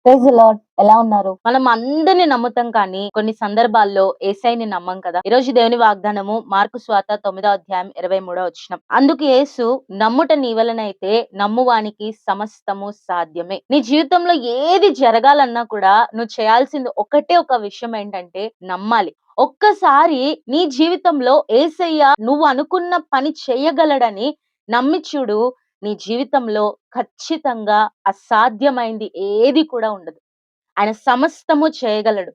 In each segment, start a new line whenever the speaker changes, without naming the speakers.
Praise the lord. ఎలా ఉన్నారు? మనం అందరిని నమ్ముతాం కానీ కొన్ని సందర్భాల్లో యేసయ్యని నమ్మం కదా! ఈరోజు దేవుని వాగ్దానము మార్కు సువార్త 9వ అధ్యాయం 23వ వచనం. అందుకు యేసు నమ్ముట నీ వలనైతే నమ్మువానికి సమస్తము సాధ్యమే. నీ జీవితంలో ఏది జరగాలన్నా కూడా నువ్వు చేయాల్సింది ఒకటే ఒక విషయం ఏంటంటే నమ్మాలి. ఒక్కసారి నీ జీవితంలో యేసయ్య నువ్వు అనుకున్న పని చేయగలడని నమ్మి చూడు. నీ జీవితంలో ఖచ్చితంగా అసాధ్యమైంది ఏది కూడా ఉండదు. ఆయన సమస్తము చేయగలడు.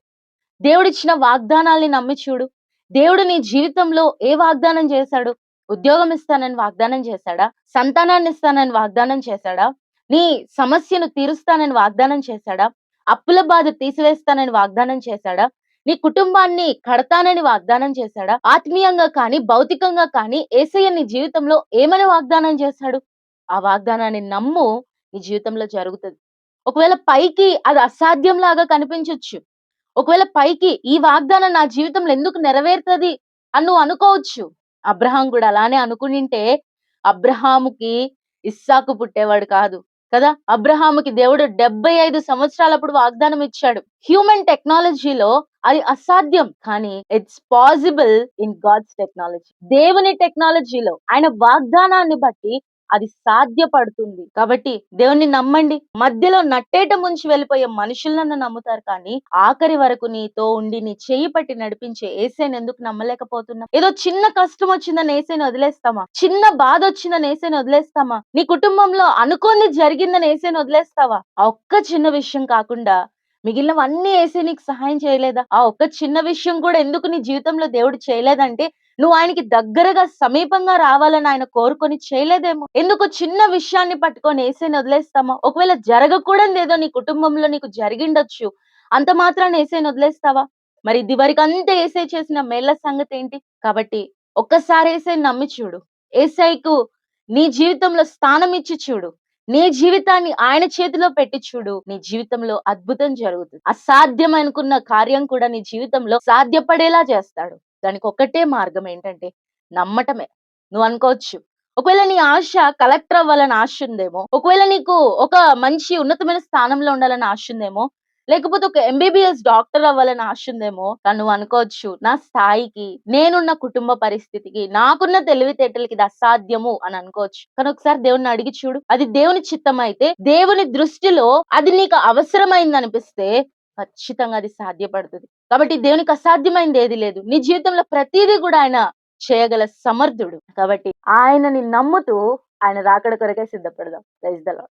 దేవుడిచ్చిన వాగ్దానాల్ని నమ్మి చూడు. దేవుడు నీ జీవితంలో ఏ వాగ్దానం చేశాడు? ఉద్యోగం ఇస్తానని వాగ్దానం చేశాడా? సంతానాన్ని ఇస్తానని వాగ్దానం చేశాడా? నీ సమస్యను తీరుస్తానని వాగ్దానం చేశాడా? అప్పుల బాధ తీసివేస్తానని వాగ్దానం చేశాడా? నీ కుటుంబాన్ని కడతానని వాగ్దానం చేశాడా? ఆత్మీయంగా కానీ, భౌతికంగా కానీ యేసయ్య నీ జీవితంలో ఏమని వాగ్దానం చేశాడు? ఆ వాగ్దానాన్ని నమ్ము. నీ జీవితంలో జరుగుతది. ఒకవేళ పైకి అది అసాధ్యం లాగా కనిపించొచ్చు. ఒకవేళ పైకి ఈ వాగ్దానం నా జీవితంలో ఎందుకు నెరవేరుతది అని నువ్వు అనుకోవచ్చు. అబ్రహాం కూడా అలానే అనుకునింటే అబ్రహాముకి ఇస్సాకు పుట్టేవాడు కాదు కదా! అబ్రహాముకి దేవుడు 75 సంవత్సరాలప్పుడు వాగ్దానం ఇచ్చాడు. హ్యూమన్ టెక్నాలజీలో అది అసాధ్యం. కానీ it's possible in God's technology. దేవుని టెక్నాలజీలో ఆయన వాగ్దానాన్ని బట్టి అది సాధ్యపడుతుంది. కాబట్టి దేవుణ్ణి నమ్మండి. మధ్యలో నట్టేట ముంచి వెళ్ళిపోయే మనుషులను నమ్ముతారు కానీ ఆఖరి వరకు నీతో ఉండి నీ చెయ్యి పట్టి నడిపించే యేసయ్యని ఎందుకు నమ్మలేకపోతున్నాం? ఏదో చిన్న కష్టం వచ్చిందని యేసయ్యని వదిలేస్తామా? చిన్న బాధ వచ్చిందని యేసయ్యని వదిలేస్తామా? నీ కుటుంబంలో అనుకోనిది జరిగిందని యేసయ్యని వదిలేస్తావా? ఆ ఒక్క చిన్న విషయం కాకుండా మిగిలినవన్నీ యేసయ్య నీకు సహాయం చేయలేదా? ఆ ఒక్క చిన్న విషయం కూడా ఎందుకు నీ జీవితంలో దేవుడు చేయలేదంటే నువ్వు ఆయనకి దగ్గరగా సమీపంగా రావాలని ఆయన కోరుకొని చేయలేదేమో. ఎందుకు చిన్న విషయాన్ని పట్టుకొని యేసయ్యని వదిలేస్తామా? ఒకవేళ జరగకూడనిది ఏదో నీ కుటుంబంలో నీకు జరిగిండొచ్చు. అంత మాత్రాన యేసయ్యని వదిలేస్తావా? మరి ఇదివరకంతా యేసయ్య చేసిన మేళ్ల సంగతి ఏంటి? కాబట్టి ఒక్కసారి యేసయ్యని నమ్మి చూడు. యేసయ్యకు నీ జీవితంలో స్థానం ఇచ్చి చూడు. నీ జీవితాన్ని ఆయన చేతిలో పెట్టి చూడు. నీ జీవితంలో అద్భుతం జరుగుతుంది. అసాధ్యం అనుకున్న కార్యం కూడా నీ జీవితంలో సాధ్యపడేలా చేస్తాడు. దానికి ఒక్కటే మార్గం ఏంటంటే నమ్మటమే. నువ్వు అనుకోవచ్చు, ఒకవేళ నీ ఆశ కలెక్టర్ అవ్వాలని ఆశ ఉందేమో, ఒకవేళ నీకు ఒక మంచి ఉన్నతమైన స్థానంలో ఉండాలని ఆశ ఉందేమో, లేకపోతే ఒక ఎంబీబీఎస్ డాక్టర్ అవ్వాలని ఆశ ఉందేమో, కానీ నువ్వు అనుకోవచ్చు నా స్థాయికి, నేనున్న కుటుంబ పరిస్థితికి, నాకున్న తెలివితేటలకి ఇది అసాధ్యము అని అనుకోవచ్చు. కానీ ఒకసారి దేవుణ్ణి అడిగి చూడు. అది దేవుని చిత్తం అయితే, దేవుని దృష్టిలో అది నీకు అవసరమైంది అనిపిస్తే ఖచ్చితంగా అది సాధ్యపడుతుంది. కాబట్టి దేవునికి అసాధ్యమైంది ఏది లేదు. నీ జీవితంలో ప్రతిదీ కూడా ఆయన చేయగల సమర్థుడు. కాబట్టి ఆయనని నమ్ముతూ ఆయన రాకడ కొరకే సిద్ధపడదాం. Praise the lord.